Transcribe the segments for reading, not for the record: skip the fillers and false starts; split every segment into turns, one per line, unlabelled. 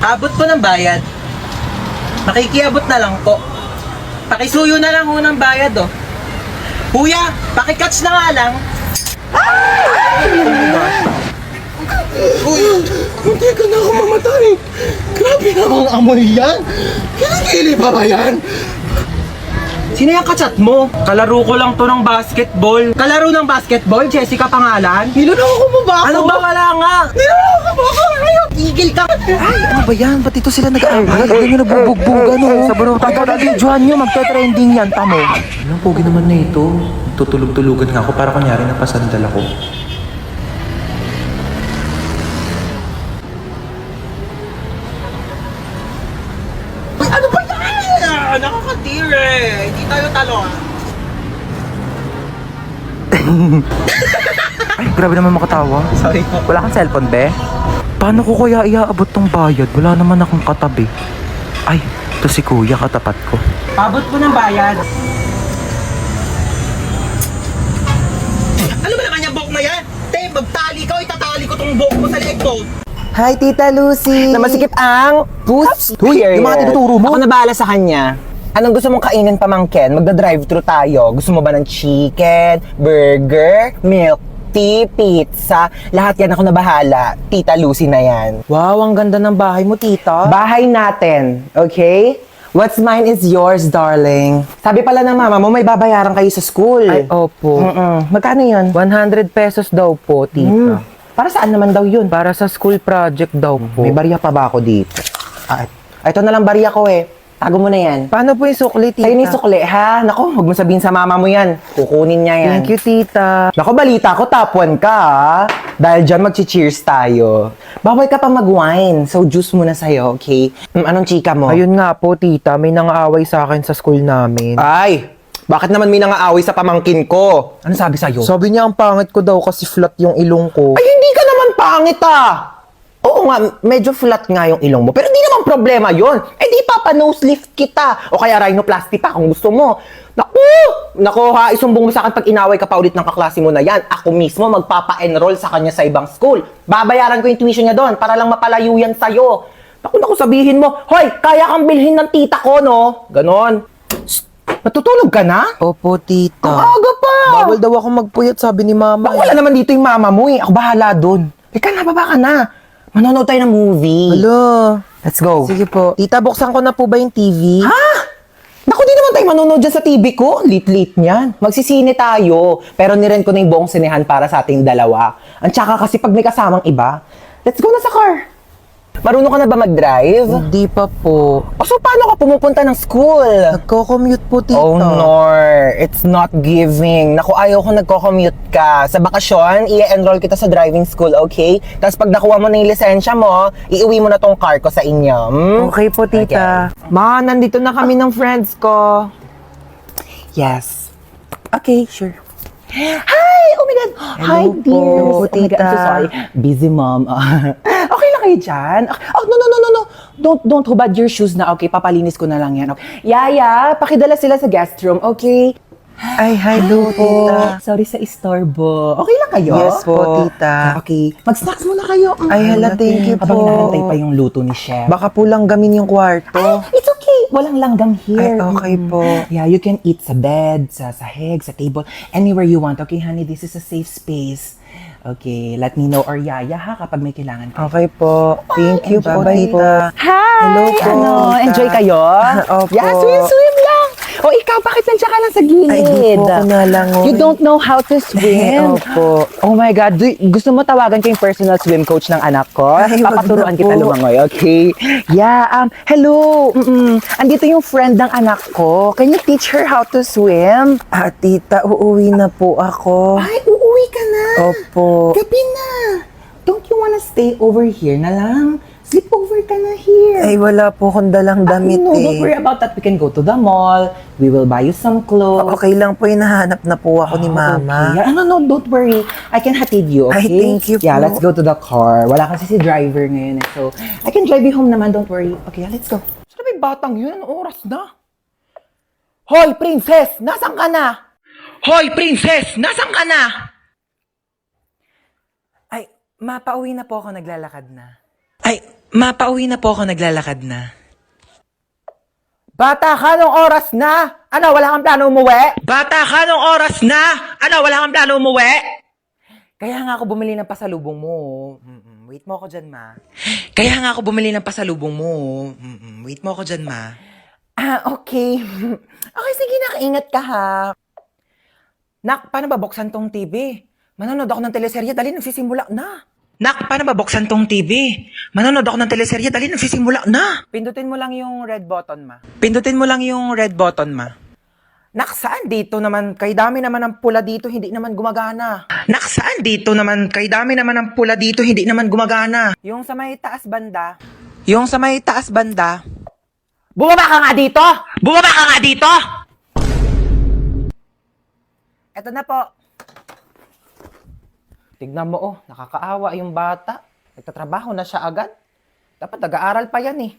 Abot po ng bayad. Makikiabot na lang po. Pakisuyo na lang ho ng bayad, oh. Kuya, pakikatch na nga lang.
Uy, munti ka na ako mamatay. Grabe namang amoy yan. Kilikili pa ba yan?
Sino yung kachat mo? Kalaro ko lang to ng basketball. Kalaro ng basketball? Jessica pangalan?
Niloloko mo ba ako?
Ano ba wala nga?
Niloloko mo ako? Ayaw.
Tigil ka!
Ay, ano ba yan? Ba't ito sila nag-aaway? Ganyan yung nagbubugbugan, oh. Sa baro, taga-videohan nyo, magte-trending yan, tamo.
Anong pogi naman na ito? Tutulog-tulugan nga ako para kunyari napasandal ako.
Ano ba yan? Nakakatire. Hindi tayo talo, ah.
Ay, grabe naman makatawa.
Sorry po.
Wala kang cellphone, be? Paano ko kaya iaabot tong bayad? Wala naman akong katabi. Ay, to si kuya, katapat ko.
Pabot po ng bayad. Ano ba naman yung buhok na yan? Te, magtali ka o itatali ko tong buhok mo sa leeg ko.
Hi, Tita Lucy!
Na masikip ang puss.
Uy, yung mga tinuturo mo.
Ako na bahala sa kanya. Anong gusto mong kainin, pamangkin? Magda-drive-thru tayo. Gusto mo ba ng chicken, burger, milk tea, pizza? Lahat yan ako na bahala. Tita Lucy na yan.
Wow, ang ganda ng bahay mo, tita.
Bahay natin, okay? What's mine is yours, darling. Sabi pala ng mama mo, may babayaran kayo sa school.
Ay, opo.
Magkano yun?
100 pesos daw po, tita.
Para saan naman daw yun?
Para sa school project daw po.
May barya pa ba ako dito? Ito na lang barya ko eh. Tago mo na yan.
Paano po yung sukli, tita?
Sa'yo ni sukli, ha? Nako, huwag mo sabihin sa mama mo yan. Kukunin niya yan.
Thank you, tita.
Nako, balita ko, top 1 ka, ha? Dahil dyan, mag-cheers tayo. Bawal ka pa mag-wine, so juice muna sa'yo, okay? Anong chika mo?
Ayun nga po, tita. May nangaaway sa akin sa school namin.
Ay! Bakit naman may nangaaway sa pamangkin ko? Ano sabi sa'yo?
Sabi niya ang pangit ko daw kasi flat yung ilong ko.
Ay, hindi ka naman pangit, ah! Oo nga, medyo flat nga yung ilong mo. Pero hindi naman problema yon. Eh di papa-nose lift kita. O kaya rhinoplasty pa kung gusto mo. Naku! Naku ha, isumbong mo sa akin pag inaway ka pa ulit ng kaklase mo na yan. Ako mismo magpapa-enroll sa kanya sa ibang school. Babayaran ko yung tuition niya doon para lang mapalayo yan sa'yo. Naku, sabihin mo, hoy, kaya kang bilhin ng tita ko, no? Ganon. Shh, matutulog ka na?
Opo, tita.
Ang aga pa!
Bawal daw ako magpuyat, sabi ni mama.
Naku, wala naman dito yung mama mo eh. Ako bahala doon. Ika na, baba ka na. Manonood tayo ng movie.
Hello.
Let's go.
Sige po. Tita, buksan ko na po ba yung TV?
Ha? Naku, di naman tayo manonood dyan sa TV ko. Lit-lit niyan. Magsisine tayo. Pero nirent ko na yung buong sinehan para sa ating dalawa. Ang tsaka kasi pag may kasamang iba, let's go na sa car. Marunong ka na ba mag-drive?
Hindi pa po.
O so, paano ka pumupunta ng school?
Nagko-commute po, tita.
Oh, Nor. It's not giving. Naku, ayaw ko nagko-commute ka. Sa bakasyon, i-enroll kita sa driving school, okay? Tapos pag nakuha mo na yung lisensya mo, iuwi mo na tong car ko sa inyo.
Okay po, tita. Ma, nandito na kami ng friends ko.
Yes. Okay, sure. Hi! Oh my God! Hi,
Hello
dear!
po,
Oh my God, I'm so
tita.
sorry. Busy, mom. Okay lang kayo dyan? Oh, no. Don't hubad your shoes na, okay? Papalinis ko na lang yan. Okay. Yaya, pakidala sila sa guest room, okay?
Ay, hello po.
Sorry sa istorbo. Okay lang kayo?
Yes po, tita.
Okay. Mag-snacks muna kayo.
Ay, hala, thank you
Habang
po.
inaantay pa yung luto ni chef.
Baka po langgamin yung kwarto.
It's okay. Walang langgam here.
Ay, okay po.
Yeah, you can eat sa bed, sa sahig, sa table, anywhere you want. Okay, honey, this is a safe space. Okay, let me know or yaya ha kapag may kailangan ka.
Okay po. Thank you po,
Bye-bye
tita.
Hi!
Hello po,
Ano,
tita.
enjoy kayo?
Opo.
Yeah, swim lang. O ikaw, bakit nandiyan ka lang sa gilid?
Ay, di po ako nalangoy.
You don't know how to swim?
Opo.
Oh my God, gusto mo tawagan ko yung personal swim coach ng anak ko?
Ay, wag
Papaturuan
na
kita
po.
lumangoy, okay? Yeah, hello. Andito yung friend ng anak ko. Can you teach her how to swim?
Tita, uuwi na po ako.
Ay, uuwi ka na.
Opo.
Gabi na. Don't you wanna stay over here na lang? Sleep over ka na here.
Ay, wala po akong dalang damit
No, don't worry
eh.
about that. We can go to the mall. We will buy you some clothes.
Okay lang po, hinahanap na po ako ni mama.
Okay. No, don't worry. I can hatid you, okay?
Ay, thank you
Yeah,
po.
let's go to the car. Wala kasi si driver ngayon eh. So, I can drive you home naman, don't worry. Okay, let's go. Saan ba yung batang yun? Anong oras na? Hoy, princess! Nasaan ka na? Hoy, princess! Nasaan ka na?
Ay, mapauwi na po ako, naglalakad na.
Ay,
Mapauwi na po ako, naglalakad na.
Bata ka, anong oras na? Ano, wala kang plano umuwi?
Bata ka, nung oras na? Ano, wala kang plano umuwi?
Kaya nga ako bumili ng pasalubong mo. Wait mo ako dyan, ma.
Kaya nga ako bumili ng pasalubong mo. Wait mo ako dyan, ma.
Ah, okay. Okay, sige, nakaingat ka ha. Nak, paano ba buksan tong TV? Manonood ako ng teleserye, dali nagsisimula na.
Nak, paano ba buksan tong TV? Manonood ako ng teleserye, dali nagsisimula na.
Pindutin mo lang yung red button, ma.
Pindutin mo lang yung red button, ma.
Nak, saan dito naman? Kay dami naman ng pula dito, hindi naman gumagana.
Nak, saan dito naman? Kay dami naman ng pula dito, hindi naman gumagana.
Yung sa may taas banda.
Yung sa may taas banda.
Bumaba ka nga dito!
Bumaba ka nga dito!
Eto na po. Tignan mo, oh, nakakaawa yung bata. Nagtatrabaho na siya agad. Dapat nag-aaral pa yan eh.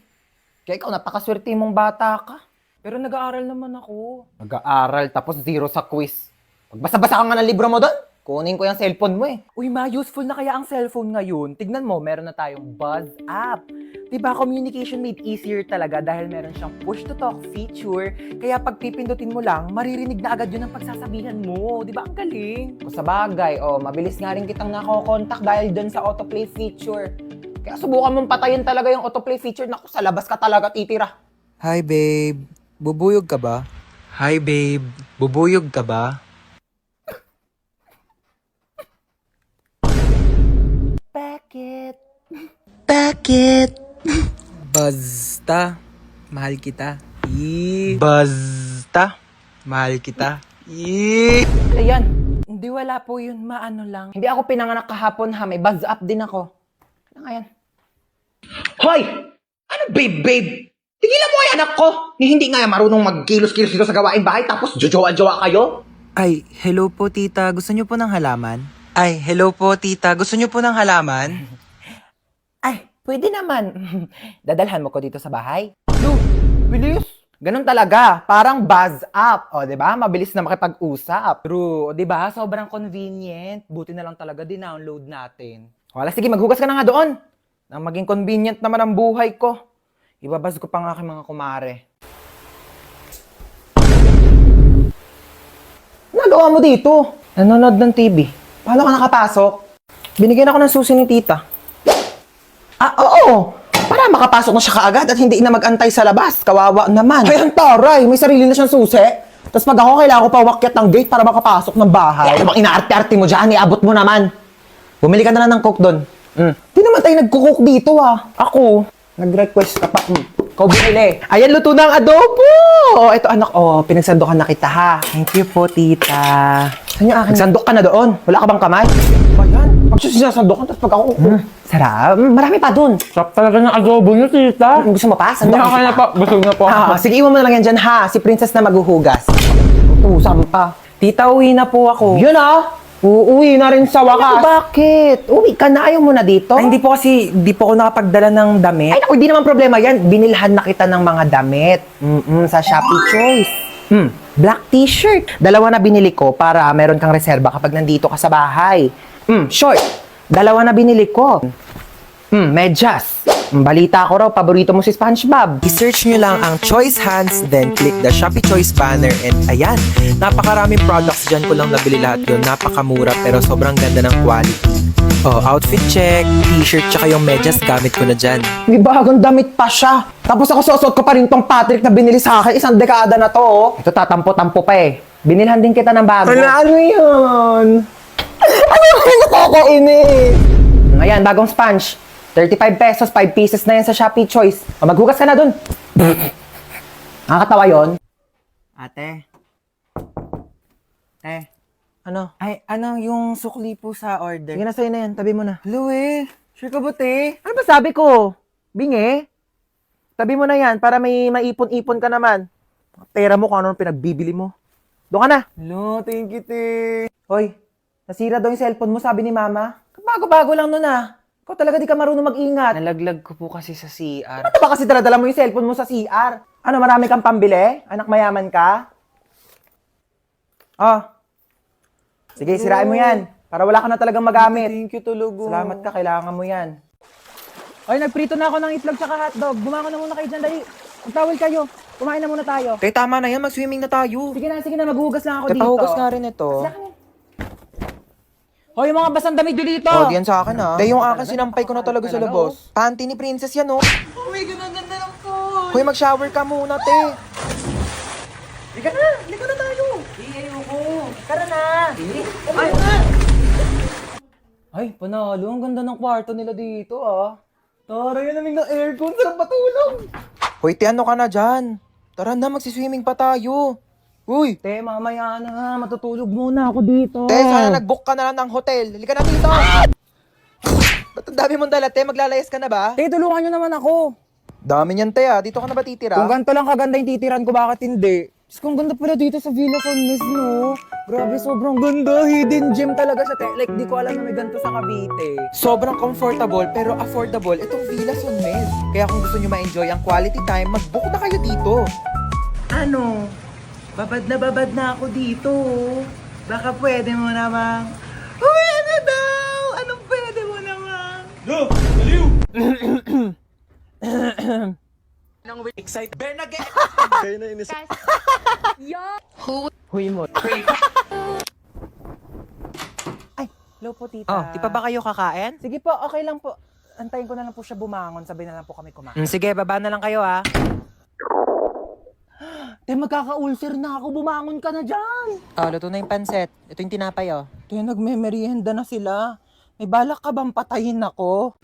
Kaya ikaw, napakaswerte mong bata ka. Pero nag-aaral naman ako. Nag-aaral, tapos 0 sa quiz. Magbasa-basa ka nga ng libro mo doon. Kunin ko yung cellphone mo eh. Uy ma, useful na kaya ang cellphone ngayon. Tignan mo, meron na tayong Buzz app. Diba, communication made easier talaga dahil meron siyang push-to-talk feature. Kaya pag pipindutin mo lang, maririnig na agad yun ang pagsasabihan mo. Diba, ang galing? Kung sa bagay, mabilis nga rin kitang nakokontak dahil dun sa autoplay feature. Kaya subukan mong patayin talaga yung autoplay feature. Naku, sa labas ka talaga titira.
Hi, babe. Bubuyog ka ba?
Hi, babe. Bubuyog ka ba?
Bakit?
Bakit?
Basta. Mahal kita.
Basta. Mahal kita.
Ayan. Hindi, wala po yun. Maano lang. Hindi ako pinanganak kahapon ha. May buzz up din ako. Ano nga yan?
Hoy! Ano babe? Tigilan mo yung anak ko! Ni hindi nga marunong magkilos-kilos dito sa gawain bahay tapos jojowa-jowa kayo?
Ay, hello po, tita. Gusto niyo po ng halaman?
Ay, hello po tita. Gusto niyo po ng halaman?
Ay, pwede naman. Dadalhan mo ko dito sa bahay. Lo, bilis. Ganun talaga. Parang buzz up. O, di ba? Mabilis na makipag-usap. True. O, di ba? Sobrang convenient. Buti na lang talaga din-download natin. Wala, sige, maghugas ka na nga doon. Nang maging convenient naman ang buhay ko. Ibabaz ko pa nga aking mga kumare. Nagawa mo dito? Nanonood ng TV. Paano ka nakapasok? Binigyan ako ng susi ni tita. Ah, oo. Para makapasok na siya kaagad at hindi na mag-antay sa labas. Kawawa naman. Ay, ang taray. May sarili na siyang susi. Tapos pag ako, kailangan ko pa wakyat ng gate para makapasok ng bahay. Ano bang inaarte-arte mo dyan? Iabot mo naman. Bumili ka na lang ng coke doon. Di naman tayo nagkukook dito ah. Ako, nag-request ka pa. Ikaw binili. Ayan, luto na ang adobo. Ito anak, pinagsandokan na kita ha.
Thank you po, tita.
Saan yung akin? Sandok ka na doon. Wala ka bang kamay? Ba yan? Pag siya sinasandokan, tapos pag ako, sarap. Marami pa doon.
Sarap talaga ng adobo niyo, tita.
Gusto mo pa? Sandok
Hindi, okay na po. Busog na po.
Sige, iwan mo na lang yan dyan ha. Si Princess na maghuhugas. Utusan pa.
Tita, uwi na po ako.
Yun ah. Uuwi na rin sa wakas. Bakit? Uwi ka na. Ayaw mo na dito?
Ay, hindi po ako nakapagdala ng damit.
Ay, naku, di naman problema yan. Binilhan na kita ng mga damit. Sa Shopee Choice. Black t-shirt. 2 na binili ko para meron kang reserba kapag nandito ka sa bahay. Short. 2 na binili ko. Medyas. Balita ko raw, paborito mo si SpongeBob.
I-search nyo lang ang Choice Hands, then click the Shopee Choice banner, and ayan, napakaraming products dyan ko lang nabili lahat yun. Napakamura pero sobrang ganda ng quality. Outfit check, t-shirt, tsaka yung medyas gamit ko na dyan.
May bagong damit pa siya. Tapos ako susuot ko pa rin tong Patrick na binili sa akin. 1 dekada na to. Ito tatampo-tampo pa eh. Binilhan din kita ng bago. Ano yun? Ano yung nakakainis? Ayan, bagong sponge. 35 pesos, 5 pieces na yan sa Shopee Choice. Maghugas ka na dun. Nakakatawa yun.
Ate.
Ano?
Ay, yung sukli po sa order.
Sige na sa'yo na yan, tabi mo na.
Hello sure ka ba, te?
Ano ba sabi ko? Bingi? Tabi mo na yan para may maipon-ipon ka naman. Pera mo kung ano pinagbibili mo. Doon ka na.
Hello, thank you, te.
Hoy, nasira daw yung cellphone mo, sabi ni mama. Bago-bago lang nun ah. Ikaw talaga di ka marunong mag-ingat.
Nalaglag ko po kasi sa CR.
Ano ba kasi daladala mo yung cellphone mo sa CR? Ano, marami kang pambili? Anak mayaman ka? Sige, sirain mo yan. Para wala ka na talagang magamit.
Thank you, tulugo.
Salamat ka, kailangan mo yan.
Ay, nagprito na ako ng itlog tsaka hotdog. Bumangon na muna kayo dyan, dali. Magtawal kayo. Kumain na muna tayo.
Te, tama na yan. Mag-swimming na tayo.
Sige na, maghuhugas lang ako
Te,
dito.
pahugas nga rin ito.
Hoy, yung mga basang damit nyo dito.
Oh, diyan sa akin ha. Te, yung akin sinampay ko na talaga sa labas. Panty ni Princess yan, oh.
Oh my God, ang ganda ng po.
Hoy, mag-shower ka muna, te.
Liga na tayo.
Ay, panalo. Ang ganda ng kwarto nila dito, ah. Tara, yun namin ng aircon. Sarap matulog.
Hoy, te, ano ka na dyan? Tara na, magsiswimming pa tayo. Uy,
Te, mamaya na. Matutulog muna ako dito.
te, sana nag-book ka na lang ng hotel. Halika na dito. Ba't ang dami mong dala, te? Maglalayas ka na ba?
Te, tulungan nyo naman ako.
Dami niyan, te, ah. Dito ka na ba titira?
Kung ganito lang kaganda yung titiran ko, bakit hindi? Diyos ko, ang ganda pala dito sa Villa San Mes, no? Grabe, sobrang ganda. Hidden gem talaga siya, te. Like, di ko alam na may ganito sa Cavite.
Sobrang comfortable pero affordable itong Villa San Mes. Kaya kung gusto nyo ma-enjoy ang quality time, mag-book na kayo dito.
Ano? Babad na ako dito. Baka pwede mo namang... Pwede daw! Anong pwede mo namang?
Kayo na inis.
Huy mo. Ay, hello po, tita.
Oh, di pa ba kayo kakain?
Sige po, okay lang po. Antayin ko na lang po siya bumangon. Sabay na lang po kami kumain.
Sige, baba na lang kayo ha.
Te, magkaka-ulcer na ako. Bumangon ka na dyan.
Oh, luto na yung pansit. Ito yung tinapay oh.
Te, nagme-merienda na sila. May balak ka bang patayin ako?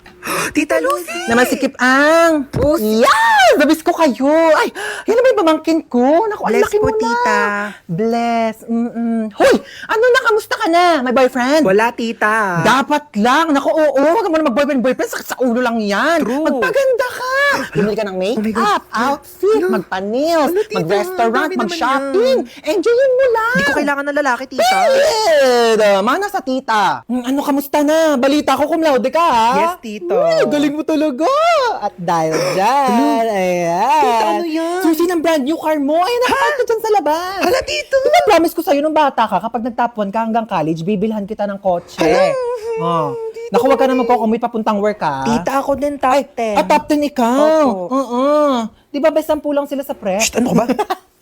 Tita Lucy!
Naman sikip ang. Yes! Nabis ko kayo. Ay, yan naman yung pamangkin ko. Naku, ang
Bless
laki
po,
mo na.
tita.
Bless. Hoy, ano na, kamusta ka na? May boyfriend?
Wala, tita.
Dapat lang. Naku, oo. Huwag ka muna mag-boyfriend. Sakit sa ulo lang yan.
True.
Magpaganda ka. Bumili ka ng make-up, outfit, magpa-nails,
tita?
mag-restaurant,
Ang dami naman
mag-shopping. Enjoyin mo lang.
Hindi ko kailangan ng lalaki, tita.
Mana sa tita. Ano, kamusta na? Balita ko cum laude ka, ha?
Yes, tito.
Uy, galing mo talaga. At dahil dyan, ayan.
Tita, ano yan?
Susi ng brand new car mo. Ayan, nakapark ka dyan sa labas.
Hala, tito.
Diba, promise ko sa'yo nung bata ka, kapag nag-top 1 ka hanggang college, bibilhan kita ng kotse. Oh. Naku, wag ka na magkukumit papuntang work, ha?
Tita, ako din top 10.
Top 10 ikaw.
Opo.
Oo. Di ba, best 10 lang sila sa prep?
Ano ka ba?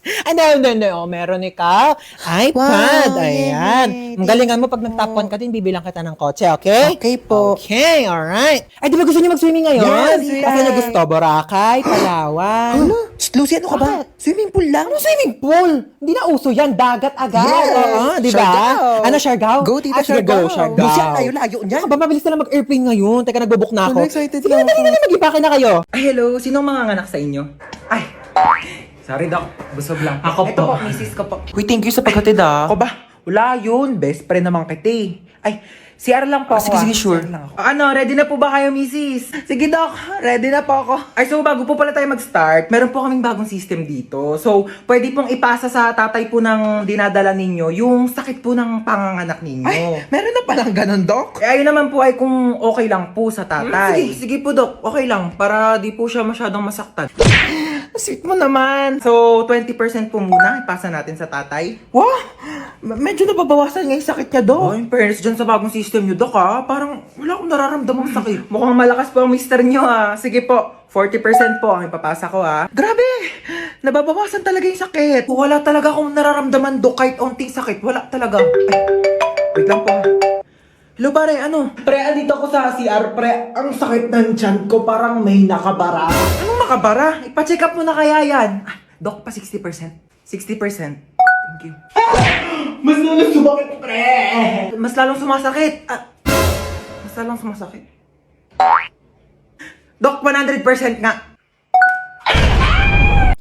Hindi. Oh, meron ikaw. iPad.
Wow,
Ayan.
yay,
Ang galingan mo, pag nag-top 1 ka din, bibilang kita ng kotse, okay?
Okay po.
Okay, alright. Ay, di ba gusto niyo mag-swimming ngayon?
Yes,
Kasi na gusto, Boracay, Palawan.
Lucy, ano ka ba? Swimming pool lang?
Ano swimming pool? Hindi na uso yan, dagat agad.
Yes.
Oo, di ba?
Siargao.
Ano, Siargao?
Go, tita,
Sige,
Siargao.
go, Siargao.
Lucy, ang layo-layo niyan.
Ano ba, mabilis na lang mag-airplane ngayon. Teka, nagbo-book na ako.
Ano, excited
Sige,
lang
dali, mag-ibake na kayo.
Ay, hello. Sinong mga anak sa inyo? Ay, sorry, Doc. Busog lang po.
Ako
Ito
po.
po, misis ko po.
Uy, thank you sa paghatid ah.
Ako ba? Wala yun. Best friend naman kita eh. Ay, CR lang po ako.
sige, sure.
CR lang ako. Ano, ready na po ba kayo, misis? Sige, Doc. Ready na po ako. Ay, so bago po pala tayo mag-start, meron po kaming bagong system dito. So, pwede pong ipasa sa tatay po ng dinadala ninyo yung sakit po ng panganganak ninyo.
Ay, meron na palang ganun, Doc?
Eh, ayun naman po ay kung okay lang po sa tatay.
Sige po, Doc. Okay lang. Para di po siya masyadong masaktan.
Sweet mo naman. So, 20% po muna ipasa natin sa tatay.
Wow! Medyo nababawasan nga yung sakit niya, Doc.
Oh, in fairness dyan sa bagong system nyo, Dok, ha? Parang wala akong nararamdamang sakit. Mukhang malakas po ang mister nyo, ha? Sige po, 40% po ang ipapasa ko, ha?
Grabe! Nababawasan talaga yung sakit.
Wala talaga akong nararamdaman, Dok, kahit onting sakit. Wala talaga. Ay, wait lang po, ha? Hello, pare, ano? Pre, andito ako sa CR, pre. Ang sakit ng tiyan ko, parang may nakabara. Anong nakabara? Ipa-check up mo na kaya yan. Ah, Dok, pa 60%. 60%. Thank you. Mas lalong sumakit, pre! Mas lalong sumasakit. Mas lalong sumasakit. Dok, 100% nga.